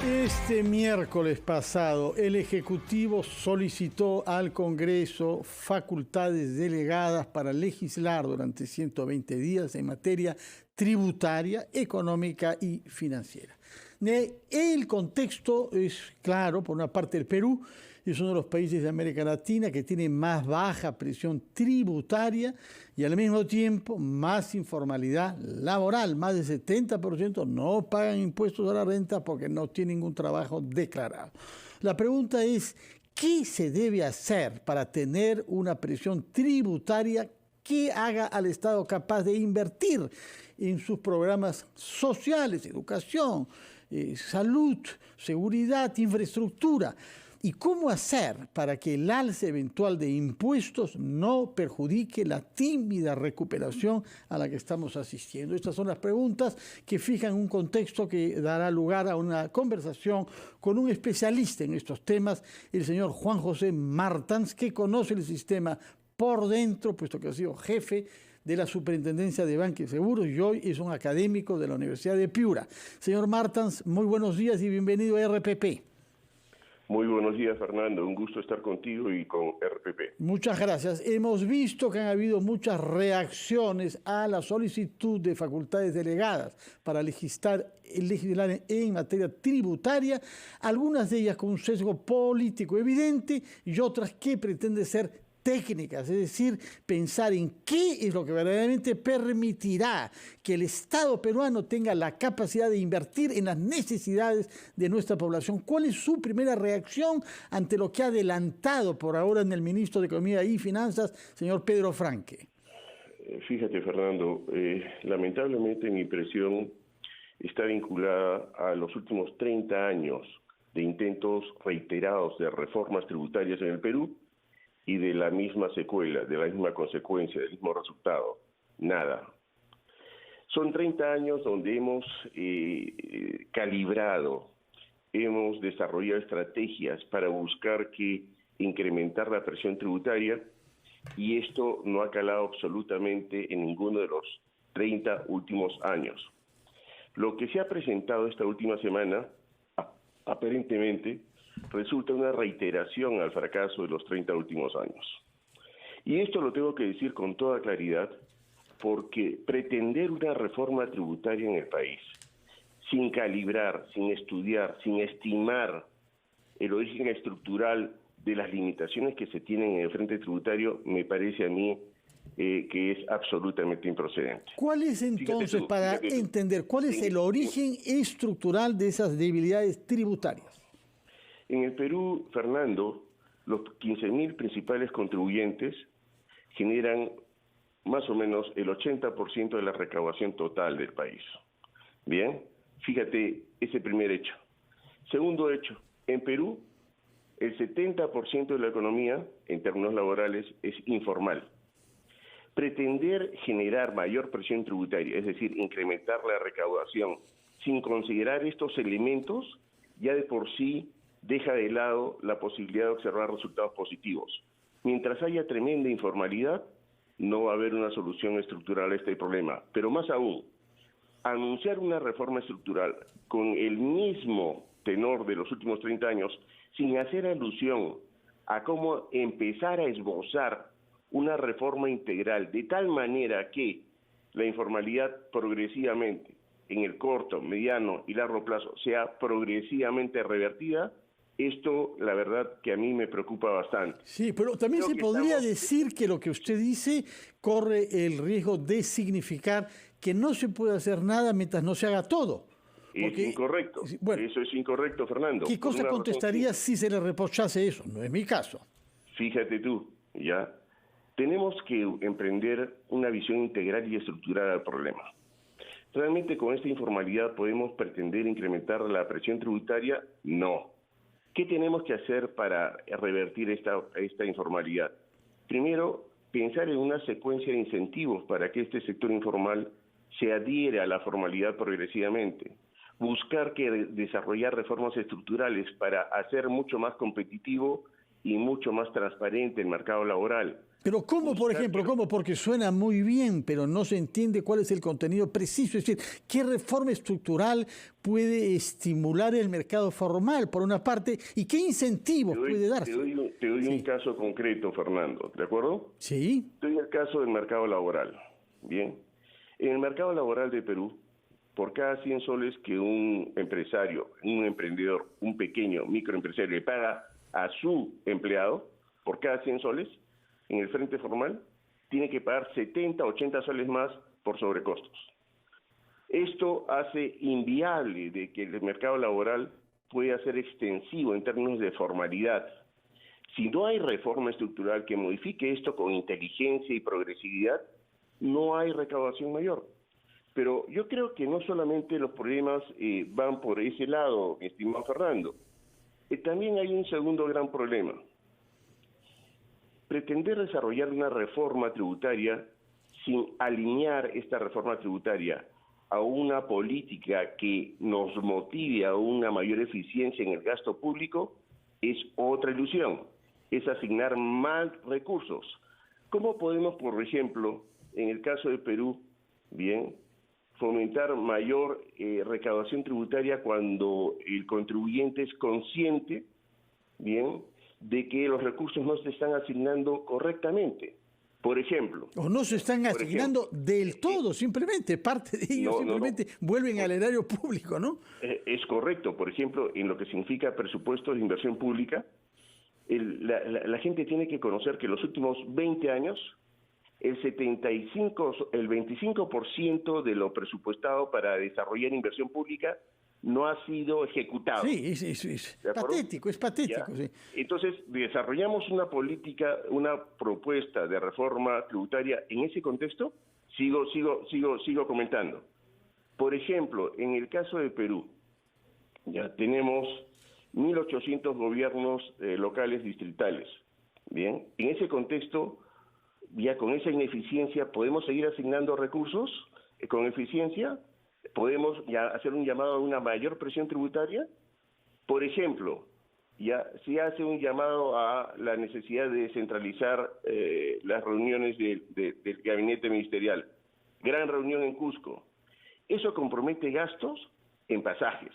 Este miércoles pasado, el Ejecutivo solicitó al Congreso facultades delegadas para legislar durante 120 días en materia tributaria, económica y financiera. El contexto es claro. Por una parte, el Perú es uno de los países de América Latina que tiene más baja presión tributaria y al mismo tiempo más informalidad laboral. Más del 70% no pagan impuestos a la renta porque no tienen ningún trabajo declarado. La pregunta es, ¿qué se debe hacer para tener una presión tributaria que haga al Estado capaz de invertir en sus programas sociales, educación, salud, seguridad, infraestructura? ¿Y cómo hacer para que el alza eventual de impuestos no perjudique la tímida recuperación a la que estamos asistiendo? Estas son las preguntas que fijan un contexto que dará lugar a una conversación con un especialista en estos temas, el señor Juan José Martans, que conoce el sistema por dentro, puesto que ha sido jefe de la Superintendencia de Banca y Seguros y hoy es un académico de la Universidad de Piura. Señor Martans, muy buenos días y bienvenido a RPP. Muy buenos días, Fernando. Un gusto estar contigo y con RPP. Muchas gracias. Hemos visto que han habido muchas reacciones a la solicitud de facultades delegadas para legislar en materia tributaria, algunas de ellas con un sesgo político evidente y otras que pretenden ser técnicas, es decir, pensar en qué es lo que verdaderamente permitirá que el Estado peruano tenga la capacidad de invertir en las necesidades de nuestra población. ¿Cuál es su primera reacción ante lo que ha adelantado por ahora en el ministro de Economía y Finanzas, señor Pedro Franque? Fíjate, Fernando, lamentablemente mi impresión está vinculada a los últimos 30 años de intentos reiterados de reformas tributarias en el Perú y de la misma secuela, de la misma consecuencia, del mismo resultado, nada. Son 30 años donde hemos calibrado, hemos desarrollado estrategias para buscar incrementar la presión tributaria y esto no ha calado absolutamente en ninguno de los 30 últimos años. Lo que se ha presentado esta última semana, aparentemente, resulta una reiteración al fracaso de los 30 últimos años. Y esto lo tengo que decir con toda claridad, porque pretender una reforma tributaria en el país, sin calibrar, sin estudiar, sin estimar el origen estructural de las limitaciones que se tienen en el frente tributario, me parece a mí que es absolutamente improcedente. ¿Cuál es entonces, para entender, cuál es el origen estructural de esas debilidades tributarias? En el Perú, Fernando, los 15.000 principales contribuyentes generan más o menos el 80% de la recaudación total del país. Bien, fíjate ese primer hecho. Segundo hecho, en Perú, el 70% de la economía, en términos laborales, es informal. Pretender generar mayor presión tributaria, es decir, incrementar la recaudación, sin considerar estos elementos, ya de por sí deja de lado la posibilidad de observar resultados positivos. Mientras haya tremenda informalidad, no va a haber una solución estructural a este problema. Pero más aún, anunciar una reforma estructural con el mismo tenor de los últimos 30 años, sin hacer alusión a cómo empezar a esbozar una reforma integral, de tal manera que la informalidad progresivamente, en el corto, mediano y largo plazo, sea progresivamente revertida. Esto, la verdad, que a mí me preocupa bastante. Sí, pero también se podría decir que lo que usted dice corre el riesgo de significar que no se puede hacer nada mientras no se haga todo. Porque, es incorrecto. Bueno, eso es incorrecto, Fernando. ¿Qué cosa contestaría si se le reprochase eso? No es mi caso. Fíjate tú, ¿ya? Tenemos que emprender una visión integral y estructurada del problema. ¿Realmente con esta informalidad podemos pretender incrementar la presión tributaria? No. ¿Qué tenemos que hacer para revertir esta informalidad? Primero, pensar en una secuencia de incentivos para que este sector informal se adhiera a la formalidad progresivamente. Buscar desarrollar reformas estructurales para hacer mucho más competitivo y mucho más transparente el mercado laboral. Pero ¿cómo, por ejemplo? ¿Cómo? Porque suena muy bien, pero no se entiende cuál es el contenido preciso. Es decir, ¿qué reforma estructural puede estimular el mercado formal, por una parte, y qué incentivos puede darse? Te doy un caso concreto, Fernando, ¿de acuerdo? Sí. Te doy el caso del mercado laboral. Bien. En el mercado laboral de Perú, por cada 100 soles que un empresario, un emprendedor, un pequeño microempresario le paga a su empleado, por cada 100 soles, en el frente formal, tiene que pagar 70, 80 soles más por sobrecostos. Esto hace inviable de que el mercado laboral pueda ser extensivo en términos de formalidad. Si no hay reforma estructural que modifique esto con inteligencia y progresividad, no hay recaudación mayor. Pero yo creo que no solamente los problemas van por ese lado, estimado Fernando. También hay un segundo gran problema. Pretender desarrollar una reforma tributaria sin alinear esta reforma tributaria a una política que nos motive a una mayor eficiencia en el gasto público es otra ilusión, es asignar más recursos. ¿Cómo podemos, por ejemplo, en el caso de Perú, bien, fomentar mayor recaudación tributaria cuando el contribuyente es consciente, bien, de que los recursos no se están asignando correctamente? Por ejemplo. O no se están asignando del todo, simplemente, parte de ellos simplemente vuelven al erario público, ¿no? Es correcto. Por ejemplo, en lo que significa presupuesto de inversión pública, la gente tiene que conocer que en los últimos 20 años, el 25% de lo presupuestado para desarrollar inversión pública no ha sido ejecutado. Sí, es patético, es patético. Sí. Entonces, desarrollamos una política, una propuesta de reforma tributaria en ese contexto. Sigo comentando. Por ejemplo, en el caso de Perú, ya tenemos 1.800 gobiernos locales distritales. Bien, en ese contexto, ya con esa ineficiencia, ¿podemos seguir asignando recursos con eficiencia? ¿Podemos ya hacer un llamado a una mayor presión tributaria? Por ejemplo, ya se hace un llamado a la necesidad de descentralizar las reuniones del gabinete ministerial. Gran reunión en Cusco. Eso compromete gastos en pasajes,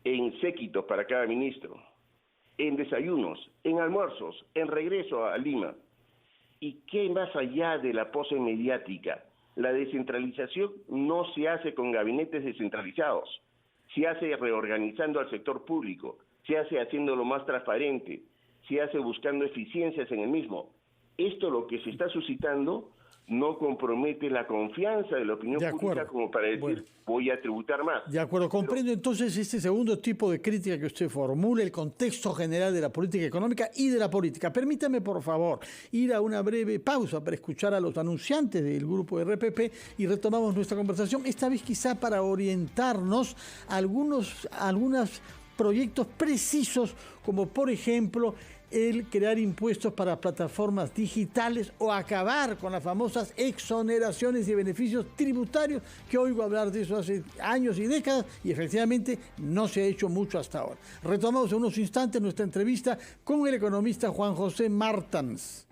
en séquitos para cada ministro, en desayunos, en almuerzos, en regreso a Lima. ¿Y qué más allá de la pose mediática? La descentralización no se hace con gabinetes descentralizados, se hace reorganizando al sector público, se hace haciéndolo más transparente, se hace buscando eficiencias en el mismo. Esto lo que se está suscitando no compromete la confianza de la opinión pública como para decir, voy a tributar más. De acuerdo, comprendo entonces este segundo tipo de crítica que usted formula, el contexto general de la política económica y de la política. Permítame, por favor, ir a una breve pausa para escuchar a los anunciantes del grupo RPP y retomamos nuestra conversación, esta vez quizá para orientarnos a algunos proyectos precisos, como por ejemplo el crear impuestos para plataformas digitales o acabar con las famosas exoneraciones y beneficios tributarios, que oigo hablar de eso hace años y décadas y efectivamente no se ha hecho mucho hasta ahora. Retomamos en unos instantes nuestra entrevista con el economista Juan José Martans.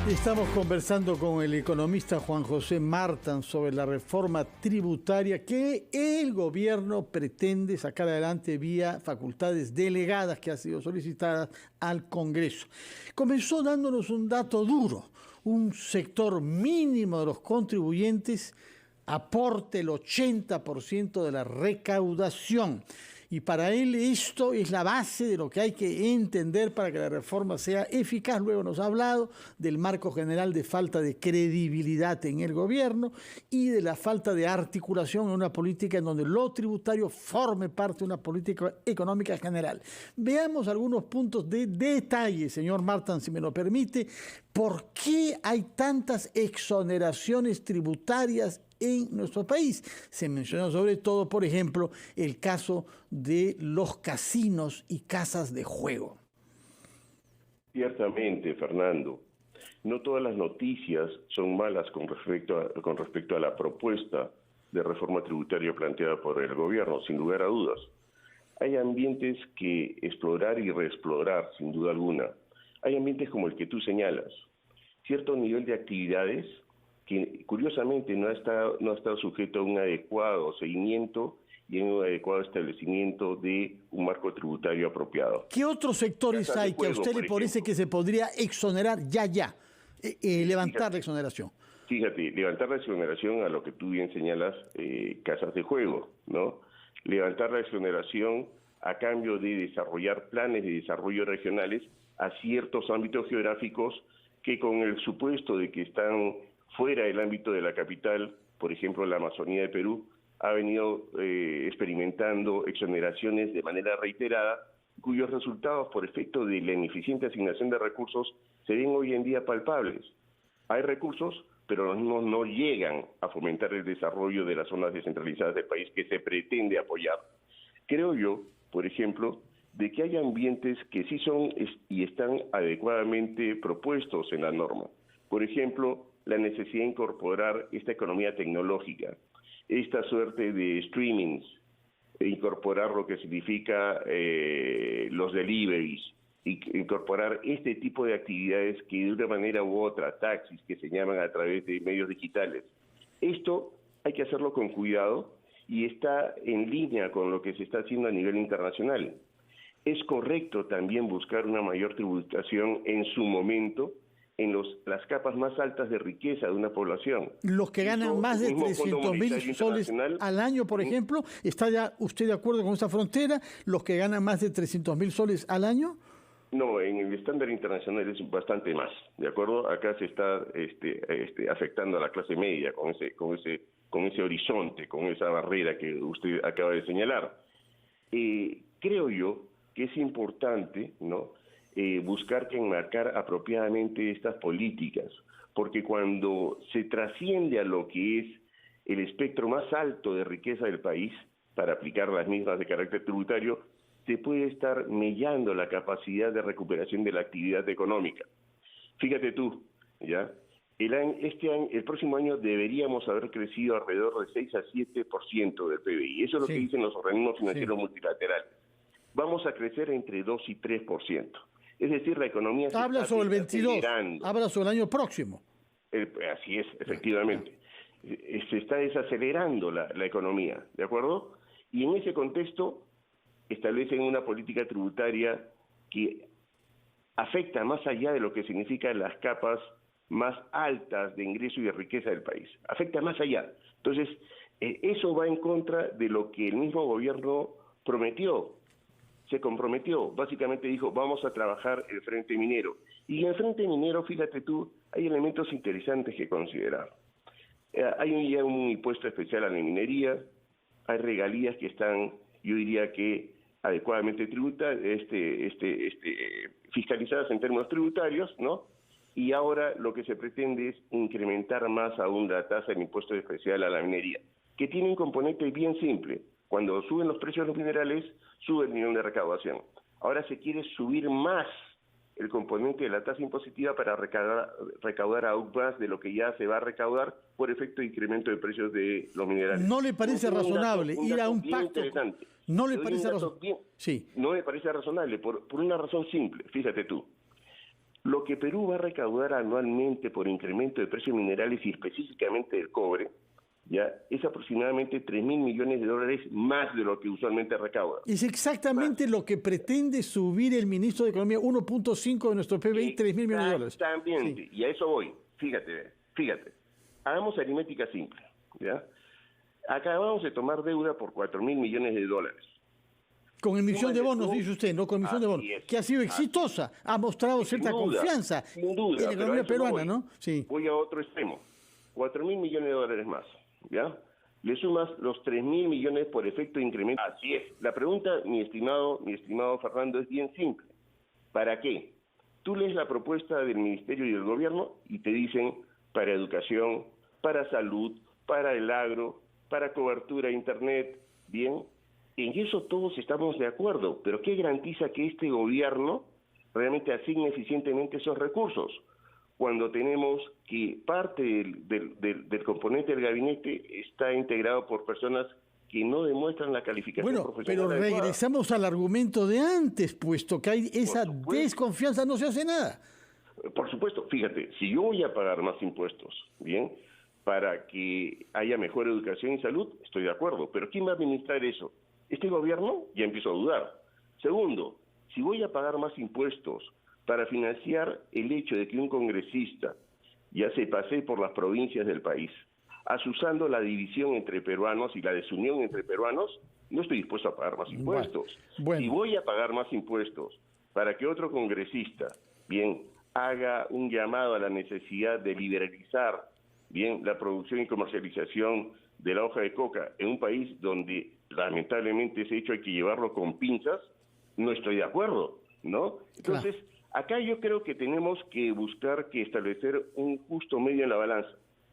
Estamos conversando con el economista Juan José Martans sobre la reforma tributaria que el gobierno pretende sacar adelante vía facultades delegadas que han sido solicitadas al Congreso. Comenzó dándonos un dato duro: un sector mínimo de los contribuyentes aporte el 80% de la recaudación. Y para él esto es la base de lo que hay que entender para que la reforma sea eficaz. Luego nos ha hablado del marco general de falta de credibilidad en el gobierno y de la falta de articulación en una política en donde lo tributario forme parte de una política económica general. Veamos algunos puntos de detalle, señor Martans, si me lo permite. ¿Por qué hay tantas exoneraciones tributarias en nuestro país? Se mencionó sobre todo, por ejemplo, el caso de los casinos y casas de juego. Ciertamente, Fernando, no todas las noticias son malas con respecto a la propuesta de reforma tributaria planteada por el gobierno, sin lugar a dudas. Hay ambientes que explorar y reexplorar, sin duda alguna. Hay ambientes como el que tú señalas. Cierto nivel de actividades que curiosamente no ha estado sujeto a un adecuado seguimiento y en un adecuado establecimiento de un marco tributario apropiado. ¿Qué otros sectores hay que a usted le parece que se podría exonerar levantar la exoneración? Fíjate, levantar la exoneración a lo que tú bien señalas, casas de juego, ¿no? Levantar la exoneración a cambio de desarrollar planes de desarrollo regionales a ciertos ámbitos geográficos que con el supuesto de que están fuera del ámbito de la capital, por ejemplo la Amazonía de Perú, ha venido experimentando exoneraciones de manera reiterada, cuyos resultados por efecto de la ineficiente asignación de recursos se ven hoy en día palpables. Hay recursos, pero los mismos no llegan a fomentar el desarrollo de las zonas descentralizadas del país que se pretende apoyar. Creo yo, por ejemplo, de que hay ambientes que sí son y están adecuadamente propuestos en la norma. Por ejemplo, la necesidad de incorporar esta economía tecnológica, esta suerte de streamings, incorporar lo que significa los deliveries, incorporar este tipo de actividades que de una manera u otra, taxis que se llaman a través de medios digitales. Esto hay que hacerlo con cuidado y está en línea con lo que se está haciendo a nivel internacional. Es correcto también buscar una mayor tributación en su momento en las capas más altas de riqueza de una población. Los que ganan más de 300.000 soles al año, por ejemplo, ¿está ya usted de acuerdo con esa frontera? ¿Los que ganan más de 300.000 soles al año? No, en el estándar internacional es bastante más, ¿de acuerdo? Acá se está afectando a la clase media con ese horizonte, con esa barrera que usted acaba de señalar. Creo yo que es importante, ¿no?, buscar que enmarcar apropiadamente estas políticas, porque cuando se trasciende a lo que es el espectro más alto de riqueza del país, para aplicar las mismas de carácter tributario, se puede estar mellando la capacidad de recuperación de la actividad económica. Fíjate tú, ¿ya? El próximo año deberíamos haber crecido alrededor de 6 a 7% del PBI. Eso es lo que dicen los organismos financieros multilaterales. Vamos a crecer entre 2 y 3%. Es decir, la economía se habla está sobre el 22, acelerando. habla sobre el año próximo. Así es, efectivamente. Se está desacelerando la economía, ¿de acuerdo? Y en ese contexto establecen una política tributaria que afecta más allá de lo que significan las capas más altas de ingreso y de riqueza del país. Afecta más allá. Entonces, eso va en contra de lo que el mismo gobierno prometió. Se comprometió, básicamente dijo, vamos a trabajar el frente minero. Y en el frente minero, fíjate tú, hay elementos interesantes que considerar. Hay ya un impuesto especial a la minería, hay regalías que están, yo diría que adecuadamente fiscalizadas en términos tributarios, ¿no? Y ahora lo que se pretende es incrementar más aún la tasa del impuesto especial a la minería, que tiene un componente bien simple. Cuando suben los precios de los minerales, sube el nivel de recaudación. Ahora se quiere subir más el componente de la tasa impositiva para recaudar aún más de lo que ya se va a recaudar por efecto de incremento de precios de los minerales. ¿No le parece razonable ir a un pacto? ¿No le parece razonable? Sí. No me parece razonable por una razón simple. Fíjate tú. Lo que Perú va a recaudar anualmente por incremento de precios minerales y específicamente del cobre, ya es aproximadamente 3.000 millones de dólares más de lo que usualmente recauda. Es exactamente lo que pretende subir el ministro de Economía, 1.5 de nuestro PBI, 3.000 millones de dólares. Exactamente, sí. Y a eso voy. Fíjate. Hagamos aritmética simple, ¿ya? Acabamos de tomar deuda por 4.000 millones de dólares. Con emisión de bonos, dice usted, no con emisión de bonos, que ha sido exitosa, ha mostrado cierta confianza en la economía peruana, ¿no? Sí. Voy a otro extremo, 4.000 millones de dólares más, ¿ya? Le sumas los 3.000 millones por efecto de incremento. Así es. La pregunta, mi estimado Fernando, es bien simple. ¿Para qué? Tú lees la propuesta del Ministerio y del Gobierno y te dicen para educación, para salud, para el agro, para cobertura a Internet, bien. En eso todos estamos de acuerdo, pero ¿qué garantiza que este gobierno realmente asigne eficientemente esos recursos? Cuando tenemos que parte del componente del gabinete está integrado por personas que no demuestran la calificación Bueno, profesional pero adecuada. regresamos al argumento de antes, puesto que hay esa desconfianza, no se hace nada. Por supuesto, fíjate, si yo voy a pagar más impuestos, bien, para que haya mejor educación y salud, estoy de acuerdo, pero ¿quién va a administrar eso? ¿Este gobierno? Ya empiezo a dudar. Segundo, si voy a pagar más impuestos para financiar el hecho de que un congresista ya se pase por las provincias del país, asusando la división entre peruanos y la desunión entre peruanos, no estoy dispuesto a pagar más impuestos. Bueno. Si voy a pagar más impuestos para que otro congresista, bien, haga un llamado a la necesidad de liberalizar, bien, la producción y comercialización de la hoja de coca en un país donde lamentablemente ese hecho hay que llevarlo con pinzas, no estoy de acuerdo, ¿no? Entonces, acá yo creo que tenemos que buscar que establecer un justo medio en la balanza.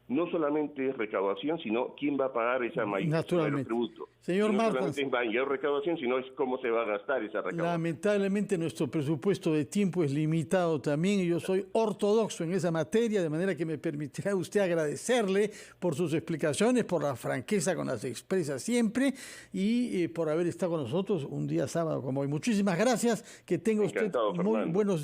No solamente es recaudación, sino quién va a pagar esa mayor tributo. Señor no Martins, solamente es mayor recaudación, sino es cómo se va a gastar esa recaudación. Lamentablemente nuestro presupuesto de tiempo es limitado también y yo soy ortodoxo en esa materia, de manera que me permitirá usted agradecerle por sus explicaciones, por la franqueza con las que expresa siempre y por haber estado con nosotros un día sábado como hoy. Muchísimas gracias, que tenga usted muy buenos días.